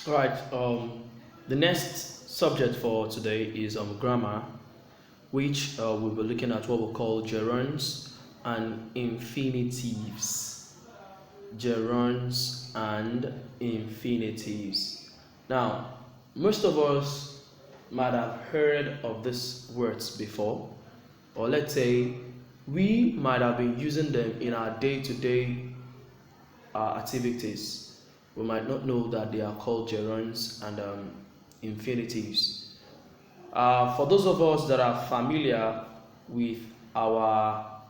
All right. The next subject for today is grammar, which we'll be looking at what we call gerunds and infinitives. Gerunds and infinitives. Now, most of us might have heard of these words before, or let's say we might have been using them in our day-to-day activities. We might not know that they are called gerunds and infinitives. For those of us that are familiar with our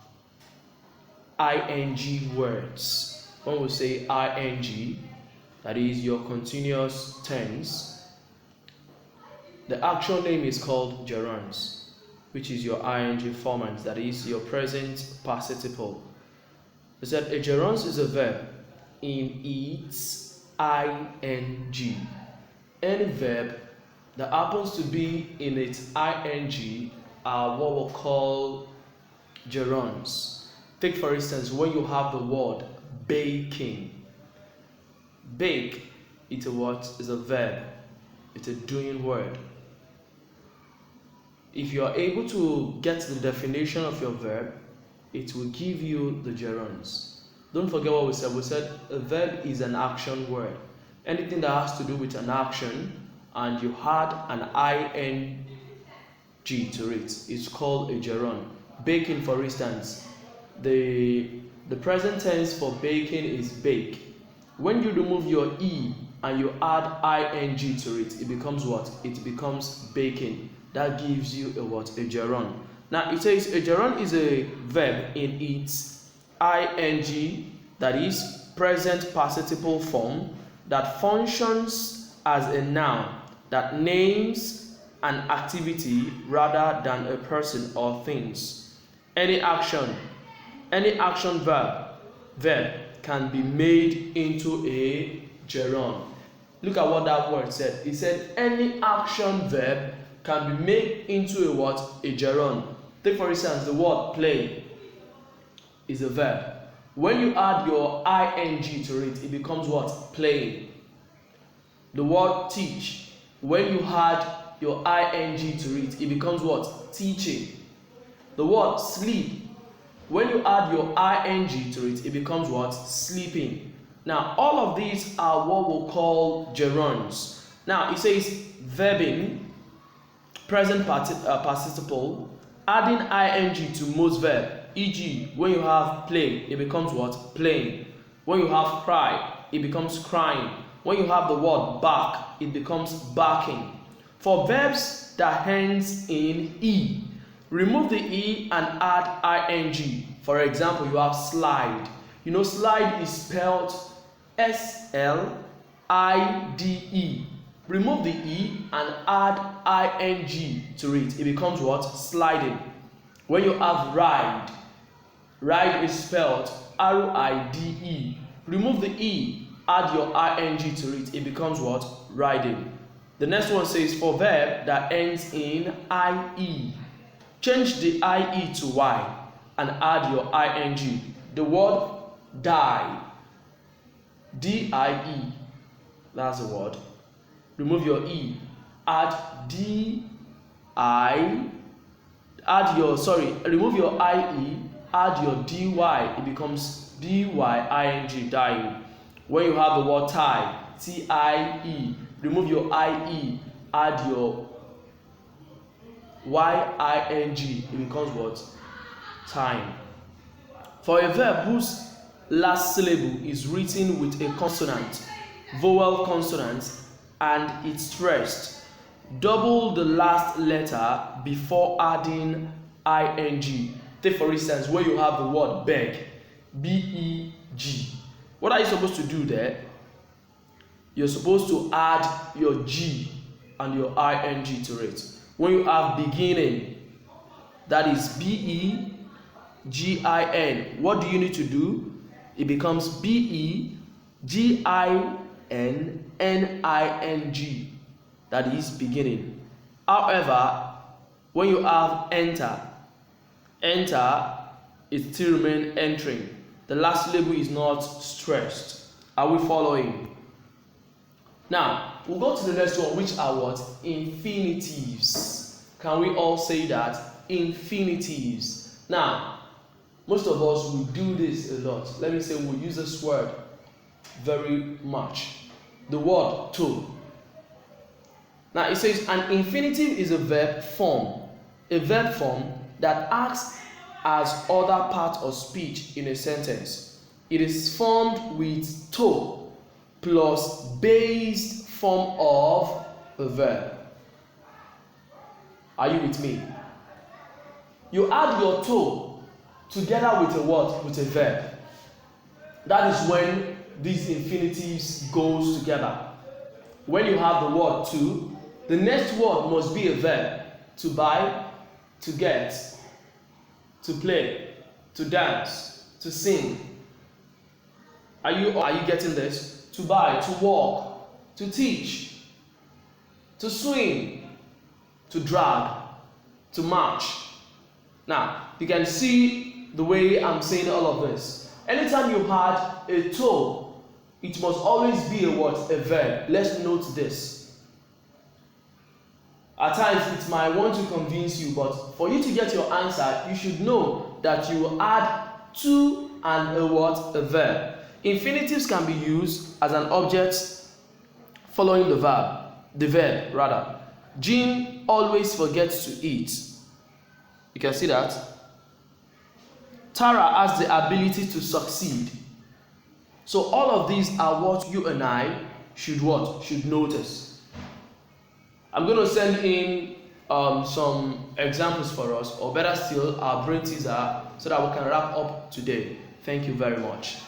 ing words, when we say ing, that is your continuous tense, the actual name is called gerunds, which is your ing format, that is your present participle. I said a gerund is a verb in its ing. Any verb that happens to be in its ing are what we call gerunds. Take for instance when you have the word baking. Bake, it's a what? It's a verb. It's a doing word. If you are able to get the definition of your verb, it will give you the gerunds. Don't forget what we said. We said a verb is an action word. Anything that has to do with an action and you had an ing to it is called a gerund. Baking, for instance, the present tense for baking is bake. When you remove your e and you add ing to it, it becomes what? It becomes baking. That gives you a what? A gerund. Now it says a gerund is a verb in its ing, that is present participle form, that functions as a noun that names an activity rather than a person or things. Any action verb can be made into a gerund. Look at what that word said. It said any action verb can be made into a what? A gerund. Take for instance the word play is a verb. When you add your ing to it, it becomes what? Playing. The word teach, when you add your ing to it, it becomes what? Teaching. The word sleep, when you add your ing to it, it becomes what? Sleeping. Now all of these are what we'll call gerunds. Now it says verbing, present participle, adding ing to most verb, e.g. when you have play, it becomes what? Playing. When you have cry, it becomes crying. When you have the word bark, it becomes barking. For verbs that ends in e, remove the e and add ing. For example, you have slide. You know slide is spelled S-L-I-D-E. Remove the e and add ing to it. It becomes what? Sliding. When you have ride, ride is spelled R-I-D-E. Remove the e, add your ing to it. It becomes what? Riding. The next one says for verb that ends in ie, change the ie to y and add your ing. The word die, D-I-E, that's the word. Remove your e, add remove your ie, add your dy, it becomes dying, dying. When you have the word tie, tie, remove your ie, add your ying, it becomes what? Time. For a verb whose last syllable is written with a consonant, vowel consonant, and it's stressed, double the last letter before adding ing. Take for instance where you have the word beg, B-E-G. What are you supposed to do there? You're supposed to add your g and your ing to it. When you have beginning, that is B-E-G-I-N, what do you need to do? It becomes B-E-G-I-N-N-I-N-G, that is beginning. However, when you have enter it still remains entering. The last syllable is not stressed. Are we following? Now we'll go to the next one, which are what? Infinitives. Can we all say that? Infinitives. Now, most of us will do this a lot. Let me say we'll use this word very much. The word to. Now it says an infinitive is a verb form. A verb form that acts as other part of speech in a sentence. It is formed with to plus base form of a verb. Are you with me? You add your to together with a what? With a verb. That is when these infinitives goes together. When you have the word to, the next word must be a verb. To buy, to get, to play, to dance, to sing. Are you getting this? To buy, to walk, to teach, to swim, to drag, to march. Now, you can see the way I'm saying all of this. Anytime you had a to, it must always be a what? A verb. Let's note this. At times it might want to convince you, but for you to get your answer, you should know that you will add to and a what? A verb. Infinitives can be used as an object following the verb rather. Jean always forgets to eat. You can see that. Tara has the ability to succeed. So all of these are what you and I should notice. I'm going to send in some examples for us, or better still, our brain teaser, so that we can wrap up today. Thank you very much.